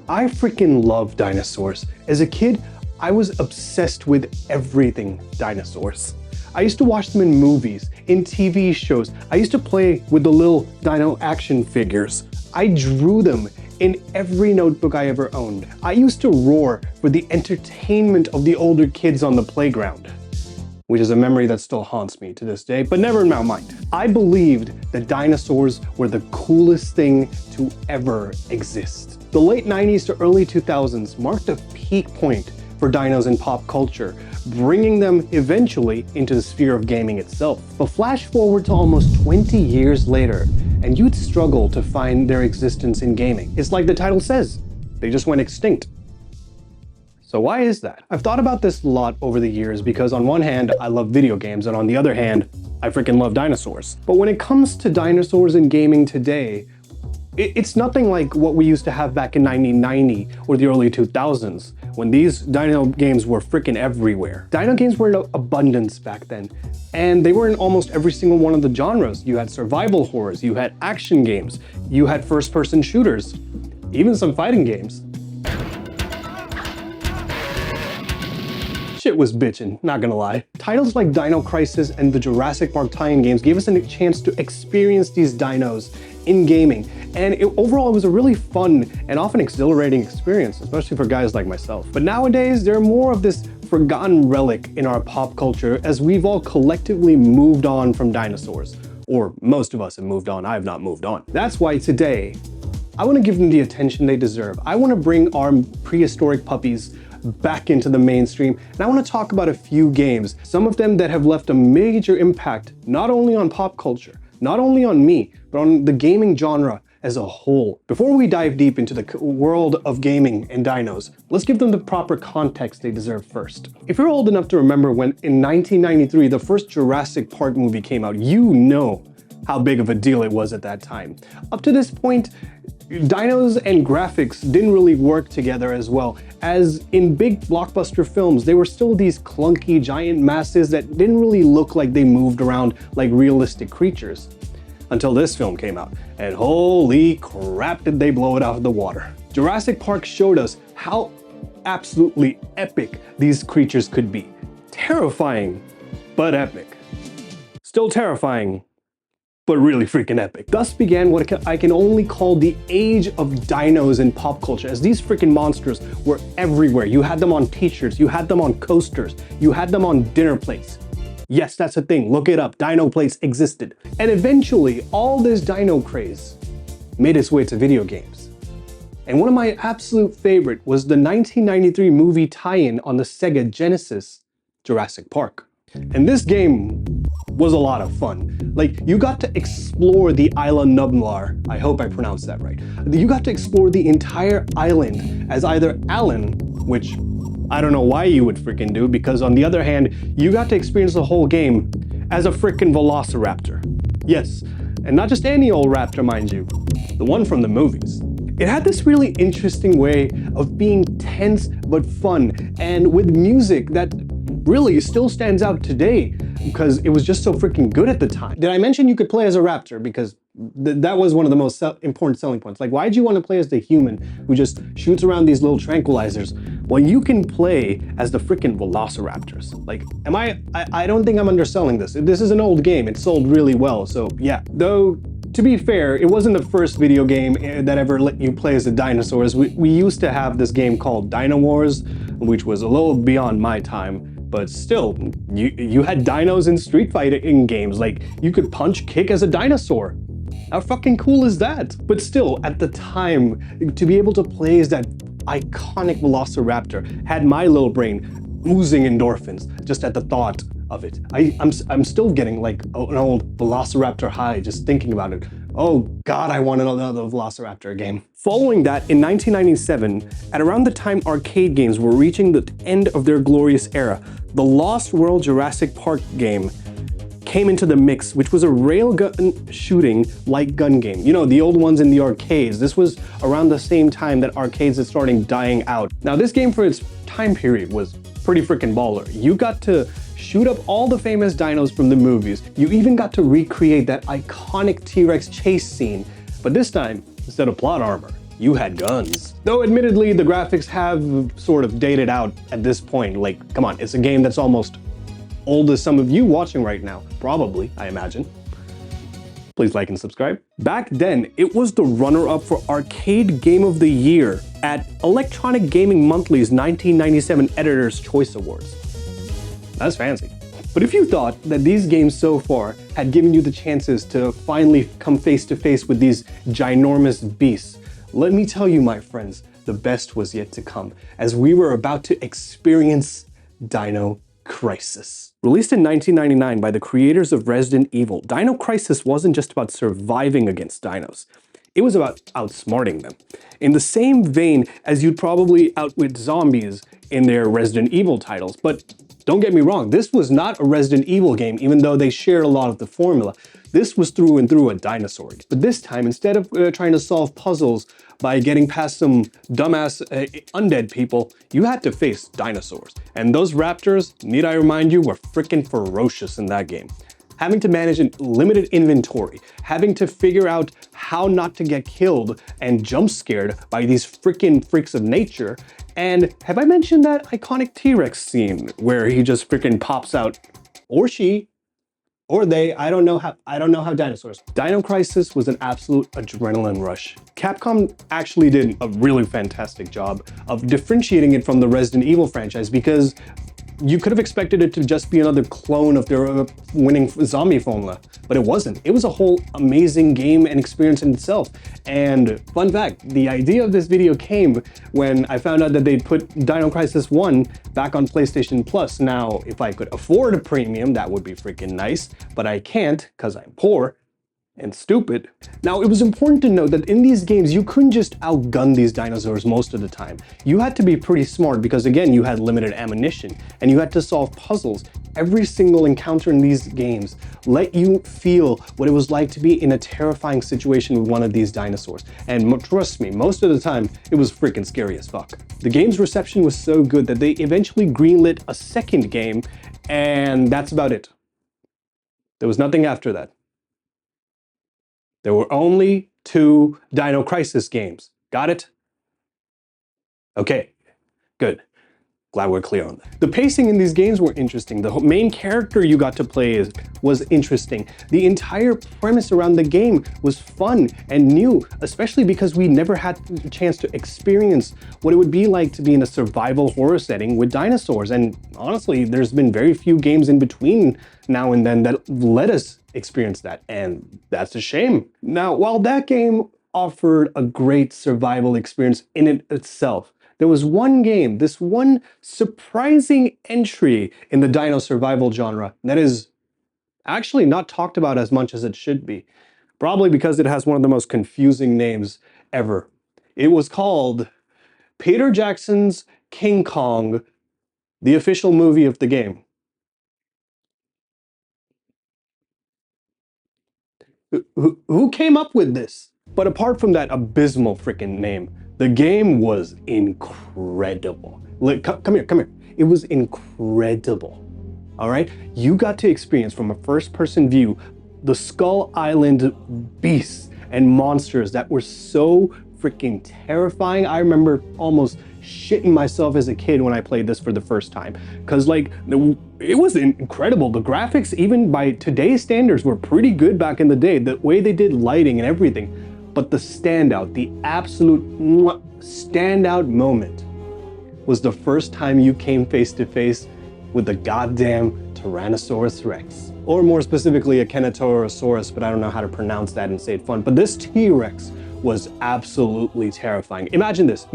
I freaking love dinosaurs. As a kid, I was obsessed with everything dinosaurs. I used to watch them in movies, in TV shows. I used to play with the little dino action figures. I drew them in every notebook I ever owned. I used to roar for the entertainment of the older kids on the playground, which is a memory that still haunts me to this day, but never in my mind. I believed that dinosaurs were the coolest thing to ever exist. The late 90s to early 2000s marked a peak point for dinos in pop culture, bringing them eventually into the sphere of gaming itself. But flash forward to almost 20 years later, and you'd struggle to find their existence in gaming. It's like the title says, they just went extinct. So why is that? I've thought about this a lot over the years because on one hand, I love video games, and on the other hand, I freaking love dinosaurs. But when it comes to dinosaurs in gaming today, it's nothing like what we used to have back in 1990 or the early 2000s, when these dino games were freaking everywhere. Dino games were in abundance back then, and they were in almost every single one of the genres. You had survival horrors, you had action games, you had first-person shooters, even some fighting games. Shit was bitchin', not gonna lie. Titles like Dino Crisis and the Jurassic Park tie-in games gave us a chance to experience these dinos in gaming, and overall it was a really fun and often exhilarating experience, especially for guys like myself. But nowadays, they're more of this forgotten relic in our pop culture as we've all collectively moved on from dinosaurs. Or most of us have moved on, I have not moved on. That's why today, I want to give them the attention they deserve. I want to bring our prehistoric puppies back into the mainstream, and I want to talk about a few games, some of them that have left a major impact not only on pop culture, not only on me, but on the gaming genre as a whole. Before we dive deep into the world of gaming and dinos, let's give them the proper context they deserve first. If you're old enough to remember when in 1993 the first Jurassic Park movie came out, you know how big of a deal it was at that time. Up to this point, dinos and graphics didn't really work together as well, as in big blockbuster films, they were still these clunky giant masses that didn't really look like they moved around like realistic creatures. Until this film came out, and holy crap did they blow it out of the water. Jurassic Park showed us how absolutely epic these creatures could be. Terrifying, but epic. Still terrifying, but really freaking epic. Thus began what I can only call the age of dinos in pop culture, as these freaking monsters were everywhere. You had them on t-shirts, you had them on coasters, you had them on dinner plates. Yes, that's a thing, look it up, dino plates existed. And eventually, all this dino craze made its way to video games. And one of my absolute favorite was the 1993 movie tie-in on the Sega Genesis, Jurassic Park. And this game was a lot of fun. Like, you got to explore the Isla Nublar, I hope I pronounced that right. You got to explore the entire island as either Alan, which I don't know why you would freaking do, because on the other hand, you got to experience the whole game as a freaking Velociraptor. Yes, and not just any old raptor, mind you, the one from the movies. It had this really interesting way of being tense but fun, and with music that really still stands out today because it was just so freaking good at the time. Did I mention you could play as a raptor? Because that was one of the most important selling points. Like, why'd you want to play as the human who just shoots around these little tranquilizers when you can play as the freaking Velociraptors? Like, I don't think I'm underselling this. This is an old game. It sold really well, so yeah. Though, to be fair, it wasn't the first video game that ever let you play as the dinosaurs. We used to have this game called Dino Wars, which was a little beyond my time. But still, you had dinos in Street Fighting games. Like, you could punch, kick as a dinosaur. How fucking cool is that? But still, at the time, to be able to play as that iconic Velociraptor had my little brain oozing endorphins just at the thought of it. I'm still getting like an old Velociraptor high just thinking about it. Oh God, I want another Velociraptor game. Following that, in 1997, at around the time arcade games were reaching the end of their glorious era, the Lost World Jurassic Park game came into the mix, which was a railgun shooting light gun game. You know, the old ones in the arcades. This was around the same time that arcades had started dying out. Now, this game for its time period was pretty freaking baller. You got to shoot up all the famous dinos from the movies. You even got to recreate that iconic T-Rex chase scene, but this time, instead of plot armor, you had guns. Though admittedly, the graphics have sort of dated out at this point. Like, come on, it's a game that's almost old as some of you watching right now. Probably, I imagine. Please like and subscribe. Back then, it was the runner-up for Arcade Game of the Year at Electronic Gaming Monthly's 1997 Editor's Choice Awards. That's fancy. But if you thought that these games so far had given you the chances to finally come face to face with these ginormous beasts, let me tell you, my friends, the best was yet to come, as we were about to experience Dino Crisis. Released in 1999 by the creators of Resident Evil, Dino Crisis wasn't just about surviving against dinos. It was about outsmarting them. In the same vein as you'd probably outwit zombies in their Resident Evil titles. But don't get me wrong, this was not a Resident Evil game, even though they shared a lot of the formula. This was through and through a dinosaur. But this time, instead of trying to solve puzzles by getting past some dumbass undead people, you had to face dinosaurs. And those raptors, need I remind you, were freaking ferocious in that game. Having to manage a limited inventory, having to figure out how not to get killed and jump scared by these freaking freaks of nature. And have I mentioned that iconic T-Rex scene where he just freaking pops out, or she, or they, I don't know how dinosaurs. Dino Crisis was an absolute adrenaline rush. Capcom actually did a really fantastic job of differentiating it from the Resident Evil franchise, because you could have expected it to just be another clone of their winning zombie formula, but it wasn't. It was a whole amazing game and experience in itself. And fun fact, the idea of this video came when I found out that they'd put Dino Crisis 1 back on PlayStation Plus. Now, if I could afford a premium, that would be freaking nice, but I can't because I'm poor and stupid. Now, it was important to note that in these games, you couldn't just outgun these dinosaurs most of the time. You had to be pretty smart because, again, you had limited ammunition and you had to solve puzzles. Every single encounter in these games let you feel what it was like to be in a terrifying situation with one of these dinosaurs. And trust me, most of the time, it was freaking scary as fuck. The game's reception was so good that they eventually greenlit a second game, and that's about it. There was nothing after that. There were only 2 Dino Crisis games. Got it? Okay, good. Glad we're clear on that. The pacing in these games were interesting. The main character you got to play was interesting. The entire premise around the game was fun and new, especially because we never had the chance to experience what it would be like to be in a survival horror setting with dinosaurs. And honestly, there's been very few games in between now and then that let us experience that, and that's a shame. Now, while that game offered a great survival experience in itself, there was one game, this one surprising entry in the dino survival genre that is actually not talked about as much as it should be. Probably because it has one of the most confusing names ever. It was called Peter Jackson's King Kong, the official movie of the game. Who came up with this? But apart from that abysmal freaking name, the game was incredible. Come here. It was incredible. All right? You got to experience from a first-person view the Skull Island beasts and monsters that were so freaking terrifying. I remember almost shitting myself as a kid when I played this for the first time. Because like, it was incredible. The graphics, even by today's standards, were pretty good back in the day. The way they did lighting and everything. But the standout, the absolute standout moment was the first time you came face to face with the goddamn Tyrannosaurus Rex. Or more specifically, a Kenotorosaurus, but I don't know how to pronounce that and say it fun. But this T-Rex was absolutely terrifying. Imagine this.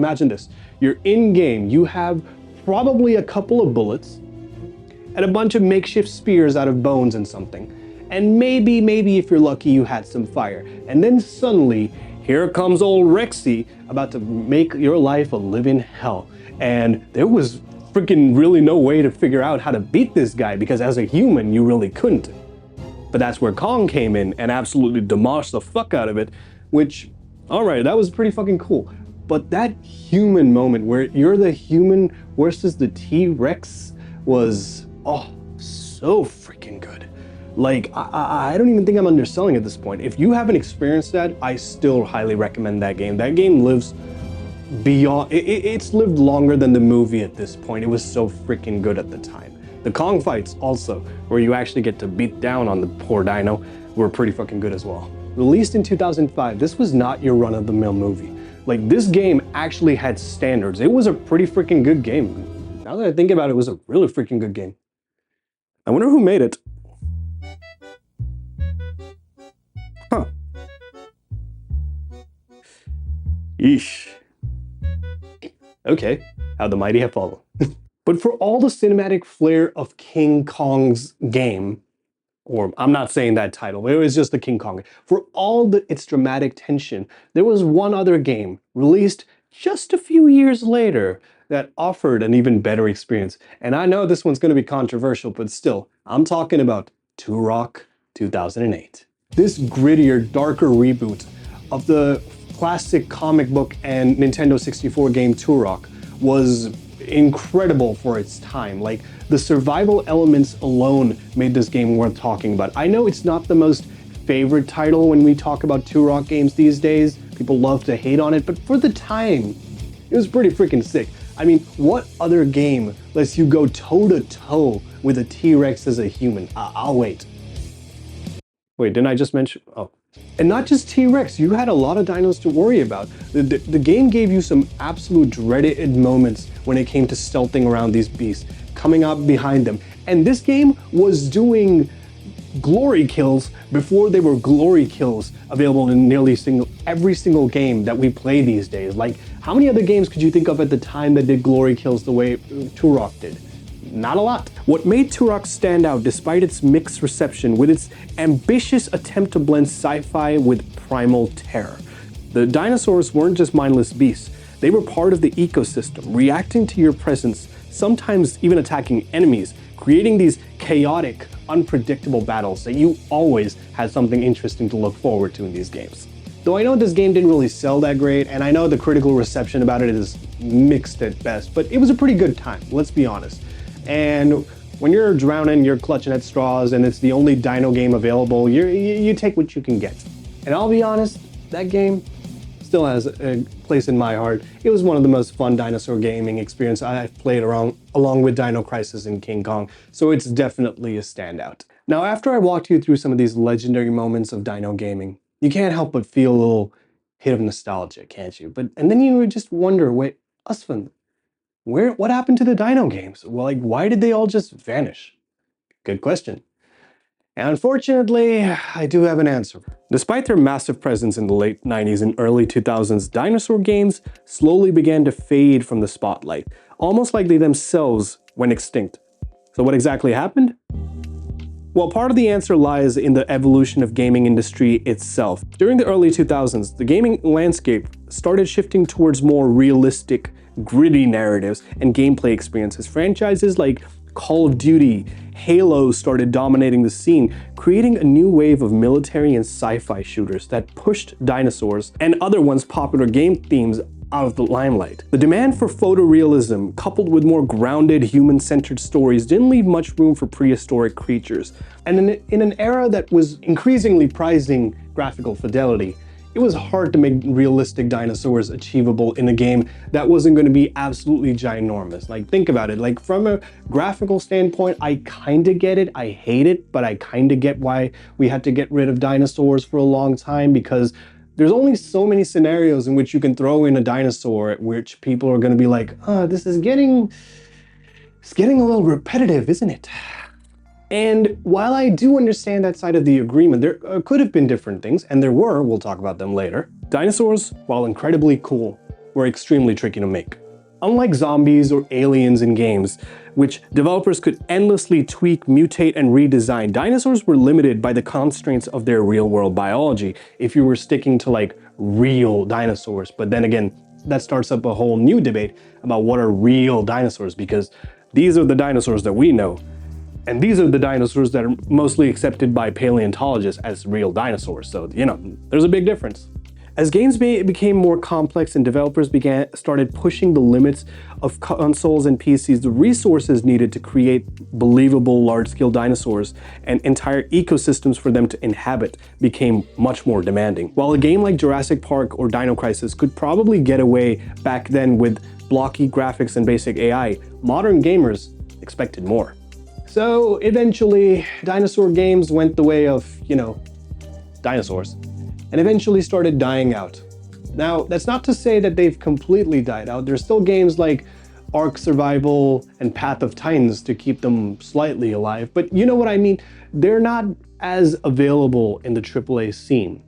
You're in game, you have probably a couple of bullets and a bunch of makeshift spears out of bones and something. And maybe if you're lucky, you had some fire. And then suddenly, here comes old Rexy about to make your life a living hell. And there was freaking really no way to figure out how to beat this guy, because as a human, you really couldn't. But that's where Kong came in and absolutely demolished the fuck out of it, which, all right, that was pretty fucking cool. But that human moment where you're the human versus the T-Rex was, oh, so freaking good. Like, I don't even think I'm underselling at this point. If you haven't experienced that, I still highly recommend that game. That game lives beyond, it's lived longer than the movie at this point. It was so freaking good at the time. The Kong fights also, where you actually get to beat down on the poor dino, were pretty fucking good as well. Released in 2005, this was not your run-of-the-mill movie. Like, this game actually had standards. It was a pretty freaking good game. Now that I think about it, it was a really freaking good game. I wonder who made it. Huh. Yeesh. Okay, how the mighty have fallen. But for all the cinematic flair of King Kong's game, or I'm not saying that title, it was just the King Kong. For all its dramatic tension, there was one other game released just a few years later that offered an even better experience. And I know this one's going to be controversial, but still, I'm talking about Turok 2008. This grittier, darker reboot of the classic comic book and Nintendo 64 game Turok was incredible for its time. Like, the survival elements alone made this game worth talking about. I know it's not the most favorite title when we talk about Turok games these days. People love to hate on it, but for the time, it was pretty freaking sick. I mean, what other game lets you go toe-to-toe with a T-Rex as a human? I'll wait. Wait, didn't I just mention? Oh. And not just T-Rex, you had a lot of dinos to worry about. The game gave you some absolute dreaded moments when it came to stealthing around these beasts, coming up behind them. And this game was doing glory kills before they were glory kills available in nearly every single game that we play these days. Like, how many other games could you think of at the time that did glory kills the way Turok did? Not a lot. What made Turok stand out despite its mixed reception with its ambitious attempt to blend sci-fi with primal terror. The dinosaurs weren't just mindless beasts. They were part of the ecosystem, reacting to your presence, sometimes even attacking enemies, creating these chaotic, unpredictable battles that you always had something interesting to look forward to in these games. Though I know this game didn't really sell that great, and I know the critical reception about it is mixed at best, but it was a pretty good time, let's be honest. And when you're drowning, you're clutching at straws, and it's the only dino game available, you take what you can get. And I'll be honest, that game still has a place in my heart. It was one of the most fun dinosaur gaming experiences I've played along with Dino Crisis and King Kong, so it's definitely a standout. Now, after I walked you through some of these legendary moments of dino gaming, you can't help but feel a little hit of nostalgia, can't you? And then you would just wonder, wait, Usman, what happened to the dino games? Well, like, why did they all just vanish? Good question. And unfortunately, I do have an answer. Despite their massive presence in the late 90s and early 2000s, dinosaur games slowly began to fade from the spotlight, almost like they themselves went extinct. So what exactly happened? Well, part of the answer lies in the evolution of gaming industry itself. During the early 2000s, the gaming landscape started shifting towards more realistic, gritty narratives and gameplay experiences. Franchises like Call of Duty, Halo started dominating the scene, creating a new wave of military and sci-fi shooters that pushed dinosaurs and other once popular game themes out of the limelight. The demand for photorealism, coupled with more grounded, human-centered stories, didn't leave much room for prehistoric creatures. And in an era that was increasingly prizing graphical fidelity, it was hard to make realistic dinosaurs achievable in a game that wasn't going to be absolutely ginormous. Like, think about it. Like, from a graphical standpoint, I kind of get it. I hate it, but I kind of get why we had to get rid of dinosaurs for a long time, because there's only so many scenarios in which you can throw in a dinosaur at which people are going to be like, oh, this is getting a little repetitive, isn't it? And while I do understand that side of the agreement, there could have been different things, and there were, we'll talk about them later. Dinosaurs, while incredibly cool, were extremely tricky to make. Unlike zombies or aliens in games, which developers could endlessly tweak, mutate, and redesign, dinosaurs were limited by the constraints of their real-world biology if you were sticking to, like, real dinosaurs. But then again, that starts up a whole new debate about what are real dinosaurs, because these are the dinosaurs that we know. And these are the dinosaurs that are mostly accepted by paleontologists as real dinosaurs. So, you know, there's a big difference. As games became more complex and developers started pushing the limits of consoles and PCs, the resources needed to create believable large-scale dinosaurs and entire ecosystems for them to inhabit became much more demanding. While a game like Jurassic Park or Dino Crisis could probably get away back then with blocky graphics and basic AI, modern gamers expected more. So eventually, dinosaur games went the way of, dinosaurs, and eventually started dying out. Now, that's not to say that they've completely died out. There's still games like Ark Survival and Path of Titans to keep them slightly alive, but you know what I mean? They're not as available in the AAA scene.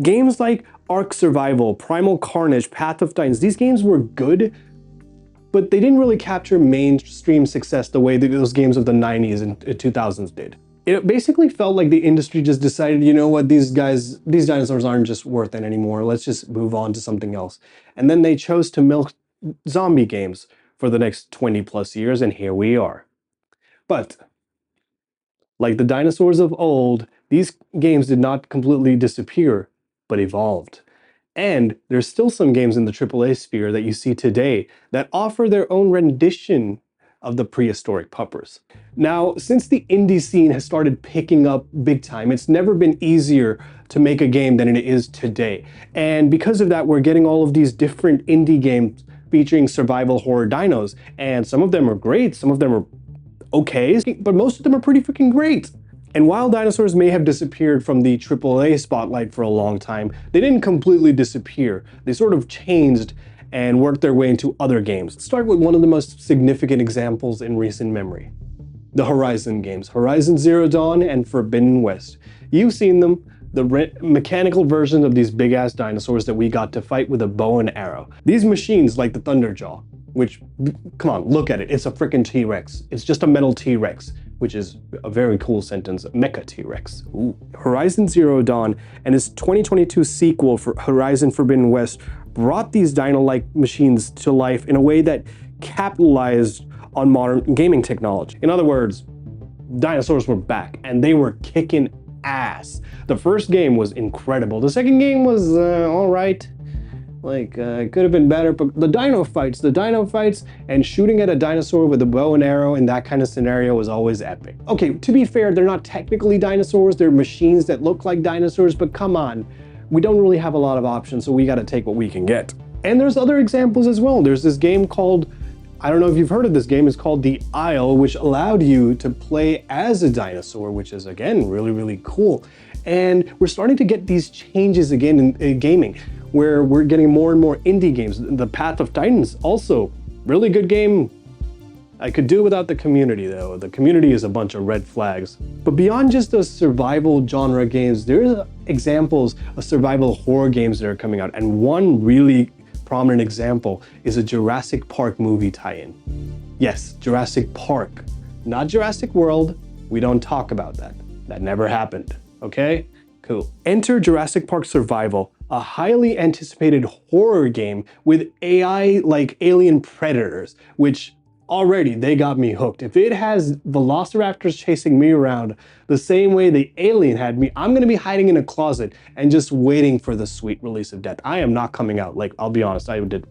Games like Ark Survival, Primal Carnage, Path of Titans, these games were good, but they didn't really capture mainstream success the way that those games of the 90s and 2000s did. It basically felt like the industry just decided, you know what, these dinosaurs aren't just worth it anymore. Let's just move on to something else. And then they chose to milk zombie games for the next 20 plus years, and here we are. But like the dinosaurs of old, these games did not completely disappear, but evolved. And there's still some games in the AAA sphere that you see today that offer their own rendition of the prehistoric puppers. Now, since the indie scene has started picking up big time, it's never been easier to make a game than it is today. And because of that, we're getting all of these different indie games featuring survival horror dinos. And some of them are great, some of them are okay, but most of them are pretty freaking great. And while dinosaurs may have disappeared from the AAA spotlight for a long time, they didn't completely disappear. They sort of changed and worked their way into other games. Let's start with one of the most significant examples in recent memory. The Horizon games, Horizon Zero Dawn and Forbidden West. You've seen them, the mechanical versions of these big-ass dinosaurs that we got to fight with a bow and arrow. These machines like the Thunderjaw, which, come on, look at it, it's a freaking T-Rex. It's just a metal T-Rex, which is a very cool sentence, Mecha T-Rex. Ooh. Horizon Zero Dawn and its 2022 sequel for Horizon Forbidden West brought these dino-like machines to life in a way that capitalized on modern gaming technology. In other words, dinosaurs were back and they were kicking ass. The first game was incredible. The second game was all right. It could have been better, but the dino fights and shooting at a dinosaur with a bow and arrow in that kind of scenario was always epic. Okay, to be fair, they're not technically dinosaurs, they're machines that look like dinosaurs, but come on. We don't really have a lot of options, so we gotta take what we can get. And there's other examples as well. There's this game called, I don't know if you've heard of this game, it's called The Isle, which allowed you to play as a dinosaur, which is, again, really, really cool. And we're starting to get these changes again in gaming, where we're getting more and more indie games. The Path of Titans, also, really good game. I could do without the community though. The community is a bunch of red flags. But beyond just those survival genre games, there's examples of survival horror games that are coming out. And one really prominent example is a Jurassic Park movie tie-in. Yes, Jurassic Park, not Jurassic World. We don't talk about that. That never happened, okay? Cool. Enter Jurassic Park Survival, a highly anticipated horror game with AI like alien predators, which already they got me hooked. If it has Velociraptors chasing me around the same way the Alien had me, I'm gonna be hiding in a closet and just waiting for the sweet release of death. I am not coming out. I'll be honest, I did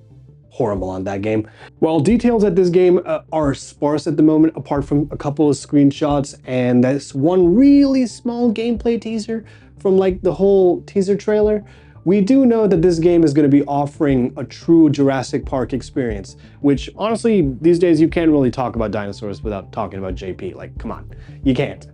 horrible on that game. While details at this game are sparse at the moment, apart from a couple of screenshots and that's one really small gameplay teaser from the whole teaser trailer, we do know that this game is going to be offering a true Jurassic Park experience, which honestly, these days you can't really talk about dinosaurs without talking about JP. Come on, you can't.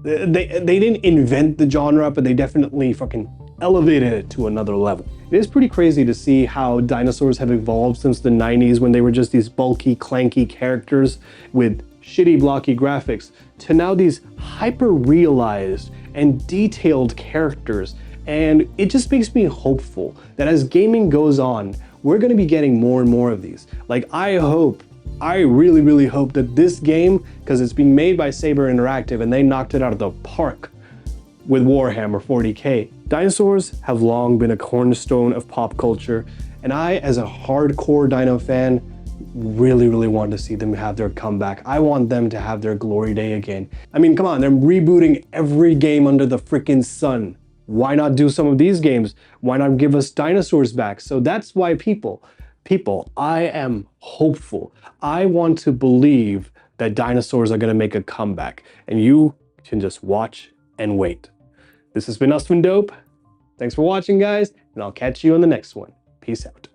They didn't invent the genre, but they definitely fucking elevated it to another level. It is pretty crazy to see how dinosaurs have evolved since the 90s when they were just these bulky, clanky characters with shitty blocky graphics to now these hyper-realized and detailed characters. And it just makes me hopeful that as gaming goes on, we're gonna be getting more and more of these. I really, really hope that this game, because it's being made by Saber Interactive and they knocked it out of the park with Warhammer 40K. Dinosaurs have long been a cornerstone of pop culture, and I, as a hardcore dino fan, really, really want to see them have their comeback. I want them to have their glory day again. I mean, come on, they're rebooting every game under the freaking sun. why not do some of these games? Why not give us dinosaurs back? So that's why people, I am hopeful. I want to believe that dinosaurs are gonna make a comeback, and you can just watch and wait. This has been Usman Dope. Thanks for watching, guys, and I'll catch you on the next one. Peace out.